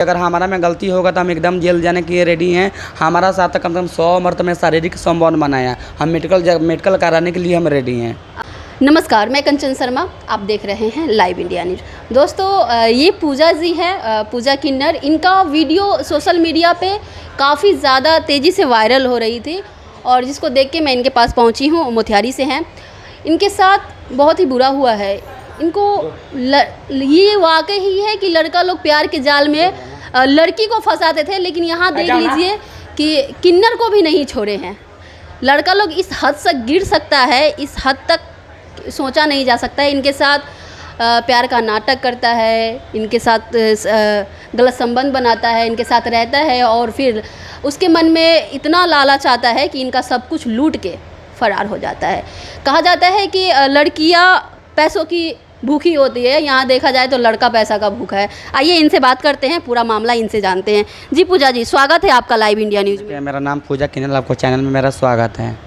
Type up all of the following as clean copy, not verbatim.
अगर हमारा में गलती होगा तो हम एकदम जेल जाने के लिए रेडी हैं। हमारा साथ कम से कम 100 मरतबा शारीरिक संबंध बनाया, हम मेडिकल कराने के लिए हम रेडी हैं। नमस्कार, मैं कंचन शर्मा, आप देख रहे हैं लाइव इंडिया न्यूज़। दोस्तों, ये पूजा जी हैं, पूजा किन्नर। इनका वीडियो सोशल मीडिया पे काफ़ी ज़्यादा तेज़ी से वायरल हो रही थी और जिसको देख के मैं इनके पास पहुंची हूं। मोतिहारी से हैं। इनके साथ बहुत ही बुरा हुआ है। इनको ये वाकई ही है कि लड़का लोग प्यार के जाल में लड़की को फंसाते थे, लेकिन यहाँ देख लीजिए कि किन्नर को भी नहीं छोड़े हैं। लड़का लोग इस हद तक गिर सकता है, इस हद तक सोचा नहीं जा सकता है। इनके साथ प्यार का नाटक करता है, इनके साथ गलत संबंध बनाता है, इनके साथ रहता है और फिर उसके मन में इतना लालच आता है कि इनका सब कुछ लूट के फरार हो जाता है। कहा जाता है कि लड़कियां पैसों की भूखी होती है, यहाँ देखा जाए तो लड़का पैसा का भूखा है। आइए इनसे बात करते हैं, पूरा मामला इनसे जानते हैं। जी पूजा जी, स्वागत है आपका लाइव इंडिया न्यूज़ में। मेरा नाम पूजा किन्नर, आपको चैनल में मेरा स्वागत है।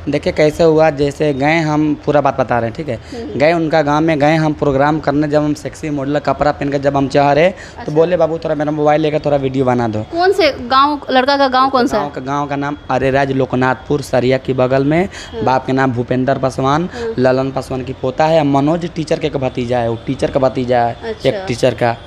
देखिए कैसे हुआ, जैसे गए हम, पूरा बात बता रहे हैं, ठीक है। गए उनका गांव में, गए हम प्रोग्राम करने। जब हम सेक्सी मॉडल कपड़ा पहन कर जब हम चाह रहे तो बोले बाबू थोड़ा मेरा मोबाइल लेकर थोड़ा वीडियो बना दो। कौन से गांव, लड़का का गांव कौन सा है? गांव का नाम अरेराज, लोकनाथपुर, सरिया के बगल में। बाप के नाम भूपेंद्र पासवान, ललन पासवान की पोता है। मनोज टीचर के भतीजा है, वो टीचर का भतीजा है, एक टीचर का।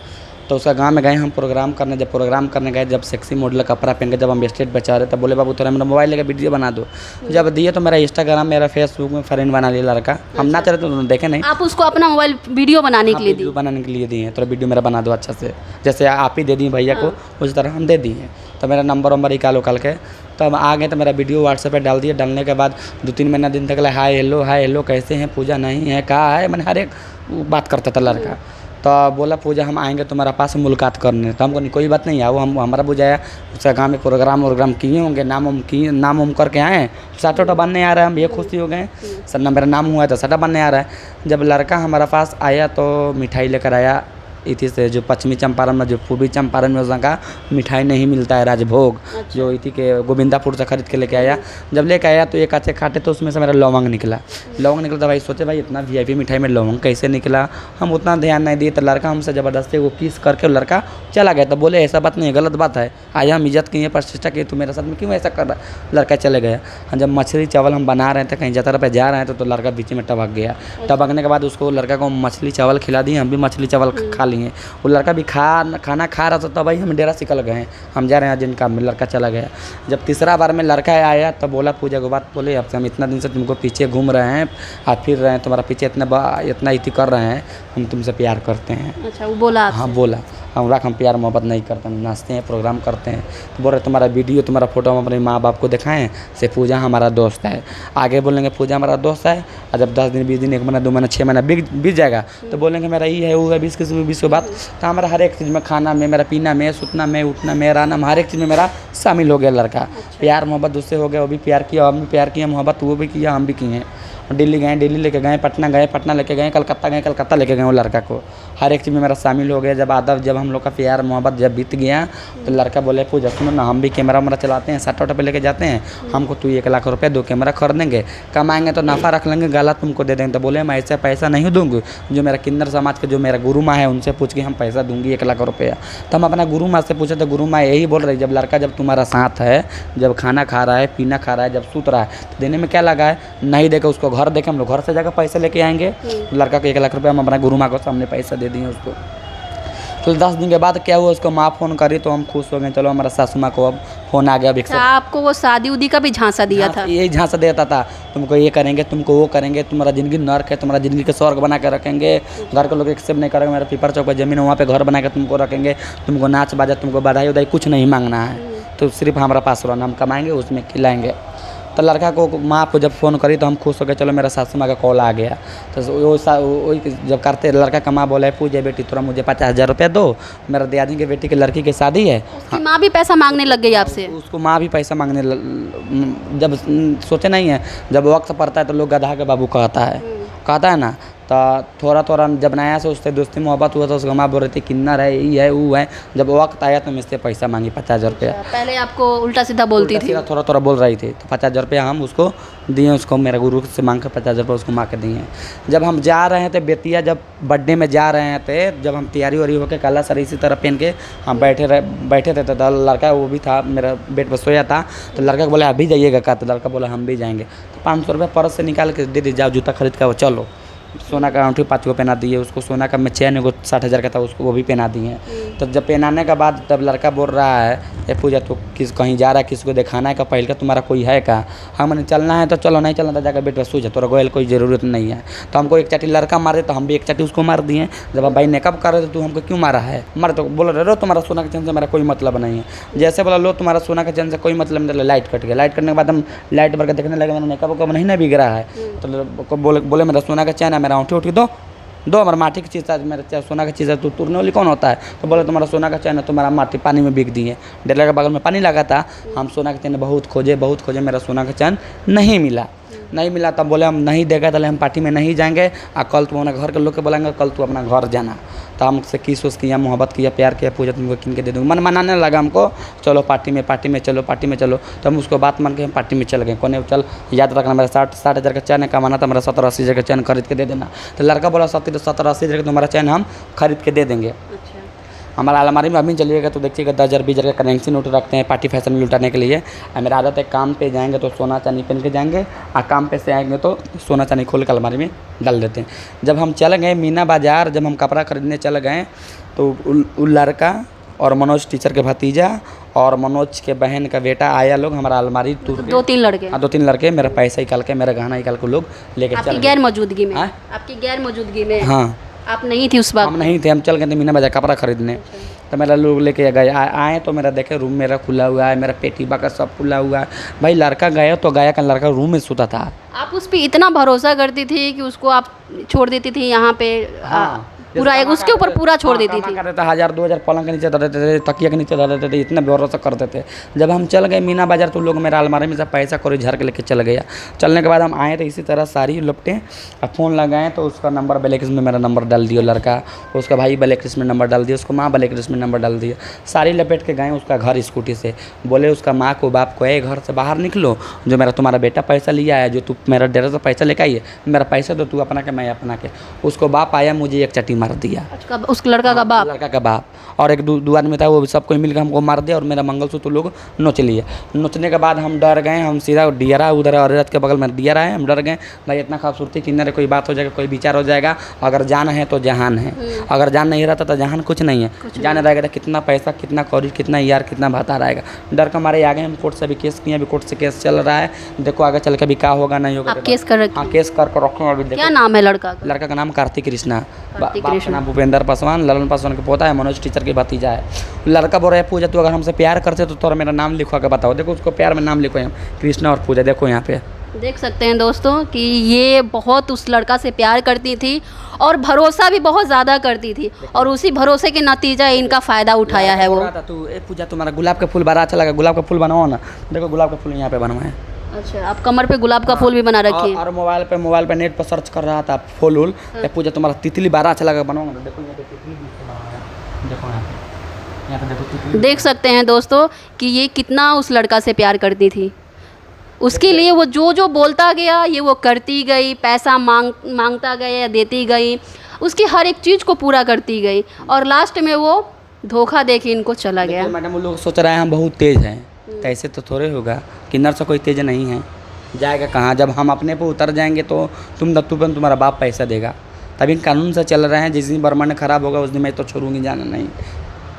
तो उसका गांव में गए हम प्रोग्राम करने। जब प्रोग्राम करने गए, जब सेक्सी मॉडल कपड़ा पहन के जब हम स्टेज पर चाह रहे तब बोले बाबू थोड़ा मेरा मोबाइल लेकर वीडियो बना दो। जब दिए तो मेरा इंस्टाग्राम, मेरा फेसबुक में फ्रेंड बना लिया लड़का। हम ना चाहते तो देखे नहीं। आप उसको अपना मोबाइल वीडियो बनाने के लिए दिए? बनाने के लिए दिए, थोड़ा वीडियो मेरा बना दो अच्छा से, जैसे आप ही दे दी भैया को, उस तरह हम दे दिए। तो मेरा नंबर निकाल के तो हम आ गए। तो मेरा वीडियो व्हाट्सएप पे डाल दिए। डालने के बाद 2-3 महीना दिन तक हाय हेलो कैसे हैं, पूजा नहीं है, कहाँ है, मैंने हर एक बात करता था लड़का। तो बोला पूजा हम आएंगे तुम्हारा पास मुलाकात करने। तो हमको कोई बात नहीं आओ, हम हमारा बुझाया उसका गाँव में प्रोग्राम किए होंगे, नाम उम करके आए, साटोटा बनने आ रहा है। हम ये खुशी हो गए, सर मेरा नाम हुआ है तो साटा बनने आ रहा है। जब लड़का हमारा पास आया तो मिठाई लेकर आया। इसी से जो पश्चिमी चंपारण में, जो पूर्वी चंपारण में उसका मिठाई नहीं मिलता है, राजभोग, जो इसी के गोविंदापुर से खरीद के लेके आया। जब लेके आया तो एक अच्छे खाते तो उसमें से मेरा लौंग निकला। तो भाई सोचे भाई इतना VIP मिठाई में लौंग कैसे निकला, हम उतना ध्यान नहीं दिए। तो लड़का हमसे ज़बरदस्ती वो किस करके लड़का चला गया। तो बोले ऐसा बात नहीं है, गलत बात है, आया हम इज्जत किए, प्रतिष्ठा की, तो मेरे साथ में क्यों ऐसा कर रहा। लड़का चले गया। हम जब मछली चावल हम बना रहे थे, कहीं यात्रा पर जा रहे हैं तो लड़का बीच में टपक गया। टपकने के बाद उसको लड़का को मछली चावल खिला दिए, हम भी मछली चावल खा लिए। वो लड़का भी खाना खा रहा था, तब भाई हम डेरा सिकल गए, हम जा रहे हैं जिनका लड़का चला गया। जब तीसरा बार में लड़का आया तो बोला पूजा को बात बोले, अब हम इतना दिन से तुमको पीछे घूम रहे हैं, आप फिर रहे हैं, तुम्हारा पीछे इतना इति कर रहे हैं, हम तुमसे प्यार करते हैं। अच्छा, वो बोला? हाँ बोला। हम प्यार मोहब्बत नहीं करते, हम नाचते हैं, प्रोग्राम करते हैं। तो बोल रहे तुम्हारा वीडियो, तुम्हारा फोटो हम अपने माँ बाप को दिखाएं से पूजा हमारा दोस्त है। आगे बोलेंगे पूजा हमारा दोस्त है, और जब 10 दिन 20 दिन 1 महीना 2 महीना 6 महीना बीत जाएगा तो बोलेंगे मेरा ये है वो है, 20 के बाद। तो हमारा हर एक चीज़ में, खाना में, मेरा पीना में, सुतना में, उठना में, रहना में, हर एक चीज़ में मेरा शामिल हो गया लड़का। प्यार मोहब्बत उससे हो गया, वो भी प्यार किया, हम भी प्यार किया, मोहब्बत वो भी किया, हम भी किए। दिल्ली लेके गए, पटना लेके गए, कलकत्ता लेके गए। वो लड़का को हर एक चीज़ में मेरा शामिल हो गया। जब हम लोग का प्यार मोहब्बत जब बीत गया तो लड़का बोले पूजा सुनो ना, हम भी कैमरा चलाते हैं, साटा पे लेके जाते हैं, हमको तू 1 लाख रुपये 2 कैमरा खरीदेंगे, कमाएंगे तो नफ़ा रख लेंगे, गाला तुमको दे देंगे। तो बोले मैं ऐसा पैसा नहीं दूँगी, जो मेरा किन्नर समाज के जो मेरा गुरु माँ है उनसे पूछ के हम पैसा दूंगी 1 लाख रुपया। तो हम अपना गुरु माँ से पूछे तो गुरु माँ यही बोल रही, जब लड़का जब तुम्हारा साथ है, जब खाना खा रहा है, पीना खा रहा है, जब सूत रहा है, तो देने में क्या लगा है, नहीं देकर उसको घर देखे, हम लोग घर से जाकर पैसे लेके आएंगे। लड़का को 1 लाख रुपया हम अपना गुरु माँ को सामने पैसा दे दिए उसको। तो 10 दिन के बाद क्या हुआ, उसको माँ फ़ोन करी तो हम खुश हो गए, चलो हमारा सासू माँ को अब फ़ोन आ गया। आपको वो शादी उदी का भी झांसा दिया था? यही झांसा देता था, तुमको ये करेंगे, तुमको वो करेंगे, तुम्हारा ज़िंदगी नर्क है, तुम्हारा ज़िंदगी के स्वर्ग बना के रखेंगे, घर के लोग एक्सेप्ट नहीं करेंगे, मेरा पीपर चौक पर ज़मीन वहाँ पे घर बना के तुमको रखेंगे, तुमको नाच बाजा, तुमको बधाई उधाई कुछ नहीं मांगना है, तो सिर्फ हमारा पास रहना, हम कमाएंगे उसमें खिलाएंगे। तो लड़का को माँ को जब फ़ोन करी तो हम खुश हो गए, चलो मेरा सासू माँ का कॉल आ गया। तो वो जब करते लड़का का माँ बोला पूजा बेटी थोड़ा मुझे 50,000 रुपया दो, मेरा दियादी की बेटी की लड़की की शादी है। उसकी माँ भी पैसा मांगने लग गई आपसे? उसको माँ भी पैसा मांगने जब सोचे नहीं है, जब वक्त पड़ता है तो लोग गधा के बाबू कहता है ना। तो थोड़ा थोड़ा जब नया से उससे दोस्ती मोहब्बत हुआ तो उसको माँ बोल रही थी किन्नर है, ये है वो है। जब वक्त आया तो मुझसे पैसा मांगी 50,000 रुपया। पहले आपको उल्टा सीधा बोलती थी? थोड़ा थोड़ा बोल रही थी, तो 50,000 रुपया हम उसको दिए, उसको मेरा गुरु से मांग कर 50,000 रुपये उसको मांग के दिए। जब हम जा रहे थे बेतिया, जब बर्थडे में जा रहे थे, जब हम तैयारी वारी होकर काला सर इसी तरह पहन के हम बैठे थे, तो लड़का वो भी था मेरा बेड पर सोया था, तो लड़का को बोला अभी जाइएगा का, तो लड़का बोला हम भी जाएंगे। तो 500 रुपये पर्स से निकाल के दे दी, जाओ जूता खरीद कर चलो। सोना का अंगूठी 5 को पहना दिए उसको, सोना का मैं चैन को 60,000 का था उसको, वो भी पहना दिए। तो जब पहनाने के बाद तब लड़का बोल रहा है ये पूजा तो कहीं जा रहा है, किसी को दिखाना है का, पहले का तुम्हारा कोई है का? हमने चलना है तो चलो, नहीं चलना तो जाकर बेटा सो जा, तोरा गोयल कोई ज़रूरत नहीं है। तो हमको एक चाटी लड़का मारे तो हम भी एक चाटी उसको मार दिए। जब आप भाई मेकअप कर रहे थे तो हमको क्यों मारा है? मारे तो बोल रहे रो तुम्हारा सोना के चैन से मेरा कोई मतलब नहीं है। जैसे बोला लो तुम्हारा सोना के चैन से कोई मतलब नहीं, लाइट कट गया। लाइट कटने के बाद हम लाइट भर के देखने लगे, मैंने मेकअप नहीं ना बिगड़ा है। तो बोले मेरा सोना का चैन है, मेरा अंगूठी दो हमारा माटी की चीज़ है, मेरा सोना की चीज़ है, तो तुरने वाली कौन होता है? तो बोले तुम्हारा सोना का चैन है, तुम्हारा माटी पानी में बिक दी है। डेला के बगल में पानी लगा था, हम सोना का चैन बहुत खोजे, मेरा सोना का चैन नहीं मिला। तब बोले हम नहीं देगा तो हम पार्टी में नहीं जाएंगे, और कल तुम अपना घर के लोग के बोलेंगे, कल तू अपना घर जाना। तो हमसे किस किया, मोहब्बत किया, प्यार किया, पूजा तुमको किन के दे दूँगा। मन मनाने लगा हमको, चलो पार्टी में चलो। तो हम उसको बात मान के हम पार्टी में चल गए। कोने चल याद रखना मेरा 60,000 का चैन कमाना था, मेरा 70-80 हज़ार का चैन खरीद के दे देना। तो लड़का बोला 70-80 हज़ार का तुम्हारा चैन हम खरीद के दे देंगे। हमारा अलमारी में अभी चलिएगा तो देखिएगा 10,000 20,000 का करेंसी नोट रखते हैं पार्टी फैशन में लुटाने के लिए। और मेरा आदत है काम पे जाएंगे तो सोना चांदी पहन के जाएंगे, और काम पे से आएंगे तो सोना चांदी खोल के अलमारी में डाल देते हैं। जब हम चल गए मीना बाज़ार, जब हम कपड़ा खरीदने चल गए तो वो लड़का और मनोज टीचर के भतीजा और मनोज के बहन का बेटा आया, लोग हमारा अलमारी तोड़ के 2-3 लड़के? हाँ 2-3 लड़के मेरा पैसा निकाल के, मेरा गहना निकाल के लोग लेके चल गए। गैर मौजूदगी में? हाँ? आपकी गैर मौजूदगी में? हाँ, आप नहीं थी उस वक्त? हम नहीं थे, हम चल गए थे मीना बाज़ार कपड़ा खरीदने। तो मेरा लोग लेके गए, आए तो मेरा देखे रूम मेरा खुला हुआ है, मेरा पेटी बाका सब खुला हुआ है। भाई लड़का गया तो गया, का लड़का रूम में सोता था। आप उस पर इतना भरोसा करती थी कि उसको आप छोड़ देती थी यहाँ पे? हाँ, पूरा उसके ऊपर पूरा छोड़ देती थी? करते थे 1,000-2,000 पलंग के नीचे धर देते थे, तकिया के नीचे धर देते थे, इतना भरोसा करते थे। जब हम चल गए मीना बाज़ार तो लोग मेरा अलमारी में से पैसा कौड़ी झर के लेके चल गया। चलने के बाद हम आए तो इसी तरह सारी लपटे और फ़ोन लगाएँ तो उसका नंबर ब्लैक लिस्ट में मेरा नंबर डाल दिया लड़का, उसका भाई ब्लैक लिस्ट में नंबर डाल दिया, उसको माँ ब्लैक लिस्ट में नंबर डाल दिया। सारी लपेट के गए उसका घर स्कूटी से, बोले उसका माँ को बाप को ए घर से बाहर निकलो, जो मेरा तुम्हारा बेटा पैसा लिया है, जो तू मेरा डेरा से पैसा लेके आई है, मेरा पैसा दो, तू अपना के मैं अपना के। उसको बाप आया, मुझे एक चटी मार दिया। उस लड़का का बाप? लड़का का बाप और एक दो आदमी था, वो भी सबको मिलकर हमको मार दिया और मेरा मंगलसूत्र लोग नोच लिए। नोचने के बाद हम डर गए, हम सीधा डियरा उधर औरत के बगल में डियरा है, हम डर गए भाई इतना खूबसूरती किन्नर, कोई बात हो जाएगा, कोई विचार हो जाएगा। अगर जान है तो जहान है, अगर जान नहीं रहता तो जहान कुछ नहीं है। जान रहेगा तो कितना पैसा, कितना कौड़ी, कितना यार, कितना भाता रहेगा। डर के मारे आगे हम कोर्ट से भी केस किए, अभी कोर्ट से केस चल रहा है, देखो आगे चल के भी क्या होगा नहीं होगा। आप केस कर रखे? हाँ केस कर रखे अभी। क्या नाम है लड़का का? लड़का का नाम कार्तिक कृष्णा, बाप का नाम भूपेंद्र पासवान, ललन पासवान के पोता है, मनोज टीचर की भतीजा है। लड़का बोल रहा है पूजा तू अगर हमसे प्यार करते तो तोरा मेरा नाम लिखवा के बताओ। देखो उसको प्यार में नाम लिखो हम कृष्णा और पूजा, देखो यहाँ पे देख सकते हैं दोस्तों कि ये बहुत उस लड़का से प्यार करती थी और भरोसा भी बहुत ज़्यादा करती थी, और उसी भरोसे के नतीजा इनका फ़ायदा उठाया है वो। तू ए पूजा तुम्हारा गुलाब का फूल बड़ा अच्छा लगा, गुलाब का फूल बनाओ ना। देखो गुलाब का फूल यहाँ पे बनवाए। अच्छा, आप कमर पे गुलाब का फूल भी बना रखी है? और मोबाइल पे नेट पर सर्च कर रहा था फूल उल, पूजा तुम्हारा तितली बड़ा अच्छा लगा, बनवाओ ना। देखो यहाँ पे तितली, देखो यहाँ पे देखो तितली। देख सकते हैं दोस्तों कि ये कितना उस लड़का से प्यार करती थी। उसके लिए वो जो बोलता गया ये वो करती गई, पैसा मांगता गया, देती गई, उसकी हर एक चीज़ को पूरा करती गई, और लास्ट में वो धोखा दे के इनको चला गया। मैडम वो लोग सोच रहे हैं हम बहुत तेज़ हैं, तो ऐसे तो थोड़े होगा। किन्नर से कोई तेज नहीं है, जाएगा कहाँ? जब हम अपने पे उतर जाएंगे तो तुम्हारा बाप पैसा देगा। तभी कानून से चल रहे हैं, जिस दिन बर्मन खराब होगा उस दिन मैं तो छोड़ूंगी, जाना नहीं।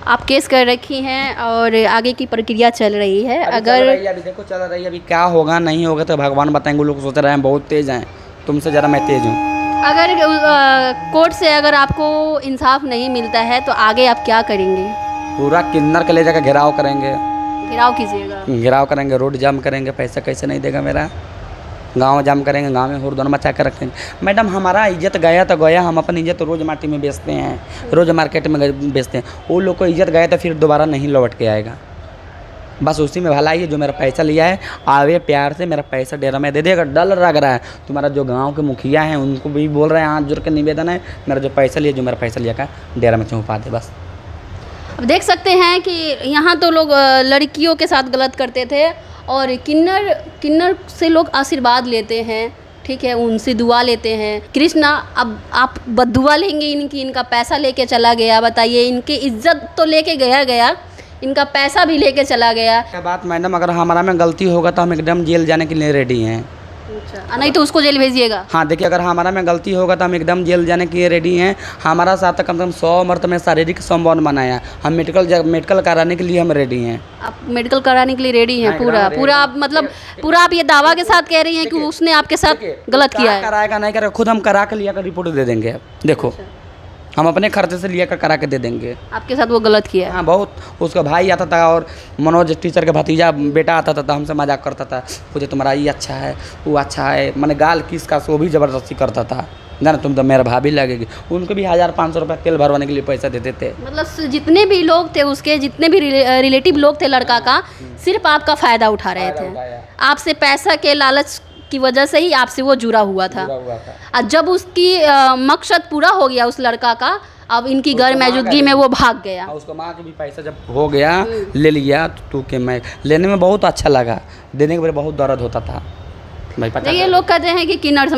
आप केस कर रखी हैं और आगे की प्रक्रिया चल रही है। अगर अभी देखो चल रही है, अभी क्या होगा नहीं होगा तो भगवान बताएंगे। लोग सोच रहे हैं बहुत तेज़ हैं, तुमसे ज़रा मैं तेज़ हूँ। अगर कोर्ट से अगर आपको इंसाफ नहीं मिलता है तो आगे आप क्या करेंगे? पूरा किन्नर के ले जाकर घेराव करेंगे। घेराव कीजिएगा? घेराव करेंगे, रोड जाम करेंगे, पैसा कैसे नहीं देगा मेरा, गांव जाम करेंगे, गांव में हुड़दौड़ मचा कर रखेंगे। मैडम हमारा इज्जत गया तो गया, हम अपनी इज्जत रोज़ माटी में बेचते हैं, रोज़ मार्केट में बेचते हैं। वो लोग को इज्जत गया तो फिर दोबारा नहीं लौट के आएगा। बस उसी में भलाई है। जो मेरा पैसा लिया है आवे प्यार से मेरा पैसा डेरा में दे दे। अगर डर लग रहा है तुम्हारा जो गांव के मुखिया हैं उनको भी बोल रहे हैं, हाथ जोड़ के निवेदन है, मेरा जो पैसा लिया, जो मेरा पैसा लिया का डेरा में चौंपा दे बस। अब देख सकते हैं कि यहाँ तो लोग लड़कियों के साथ गलत करते थे और किन्नर से लोग आशीर्वाद लेते हैं, ठीक है, उनसे दुआ लेते हैं। कृष्णा अब आप बद्दुआ लेंगे इनकी, इनका पैसा लेके चला गया, बताइए, इनकी इज्जत तो लेके गया, इनका पैसा भी लेके चला गया। क्या बात मैडम, अगर हमारा में गलती होगा तो हम एकदम जेल जाने के लिए रेडी हैं। अच्छा, नहीं तो उसको जेल भेजिएगा। हाँ देखिए, अगर हमारा में गलती होगा तो हम एकदम जेल जाने के लिए रेडी हैं। हमारा साथ कम से कम 100 मरतबा शारीरिक संबंध बनाया, हम मेडिकल कराने के लिए हम रेडी हैं। आप मेडिकल कराने के लिए रेडी हैं? हाँ, पूरा आप मतलब पूरा आप ये दावा के साथ कह रही हैं कि उसने आपके साथ गलत किया है? कराएगा नहीं करेगा, खुद हम करा के लिया कर रिपोर्ट दे देंगे। देखो हम अपने खर्चे से लिया कर करा के दे देंगे। आपके साथ वो गलत किया है? हाँ बहुत। उसका भाई आता था और मनोज टीचर का भतीजा बेटा आता था, हमसे मजाक करता था, मुझे तुम्हारा ये अच्छा है, वो अच्छा है, मैंने गाल किसका वो भी ज़बरदस्ती करता था ना, तुम तो मेरा भाभी लगेगी। उनको भी 1500 रुपये तेल भरवाने के लिए पैसा देते थे। मतलब जितने भी लोग थे उसके, जितने भी रिलेटिव लोग थे लड़का का, सिर्फ आपका फ़ायदा उठा रहे थे। आपसे पैसा के लालच की वजह से ही आपसे वो जुड़ा हुआ था। और जब उसकी मकसद पूरा हो गया उस लड़का का, अब इनकी घर मौजूदगी में वो भाग गया। उसको माँ के भी पैसा जब हो गया ले लिया तो के मैं लेने में बहुत अच्छा लगा, देने के बाद बहुत दर्द होता था भाई। पता ये लोग कहते हैं कि किन्नर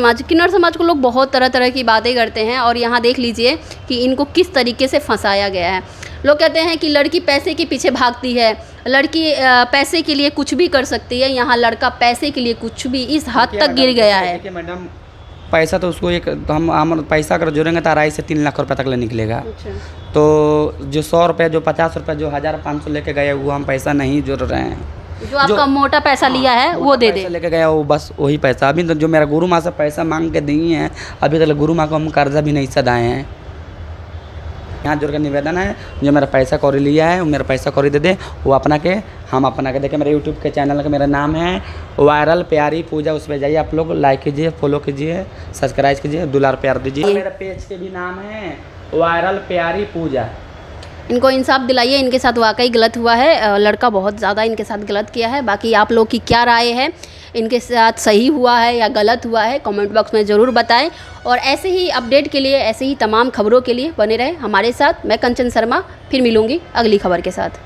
समाज को लोग बहुत तरह तरह की बातें करते हैं और यहाँ देख लीजिए कि इनको किस तरीके से फंसाया गया है। लोग कहते हैं कि लड़की पैसे के पीछे भागती है, लड़की पैसे के लिए कुछ भी कर सकती है, यहाँ लड़का पैसे के लिए कुछ भी इस हद तक गिर गया है। देखिए मैडम, पैसा तो उसको एक हम पैसा अगर जोड़ेंगे तो 2.5 से 3 लाख रुपये तक ले निकलेगा। अच्छा। तो जो 100 रुपये, जो 50 रुपये, जो 1500 लेके गए वो हम पैसा नहीं जोड़ रहे हैं। जो आपका मोटा पैसा लिया है वो दे दे, लेके गया वो बस वही पैसा। अभी तो जो मेरा गुरु माँ से पैसा मांग के दी हैं, अभी तक गुरु माँ को हम कर्जा भी नहीं सदाए हैं। यहाँ जोड़ के निवेदन है, जो मेरा पैसा कौड़ी लिया है वो मेरा पैसा कौड़ी दे दे, वो अपना के हम अपना के। देखिए मेरे यूट्यूब के चैनल का मेरा नाम है वायरल प्यारी पूजा, उस पर जाइए आप लोग, लाइक कीजिए, फॉलो कीजिए, सब्सक्राइब कीजिए, दुलार प्यार दीजिए। मेरा पेज के भी नाम है वायरल प्यारी पूजा। इनको इंसाफ दिलाइए, इनके साथ वाकई गलत हुआ है, लड़का बहुत ज़्यादा इनके साथ गलत किया है। बाकी आप लोग की क्या राय है, इनके साथ सही हुआ है या गलत हुआ है, कमेंट बॉक्स में ज़रूर बताएं। और ऐसे ही अपडेट के लिए, ऐसे ही तमाम खबरों के लिए बने रहें हमारे साथ। मैं कंचन शर्मा फिर मिलूँगी अगली खबर के साथ।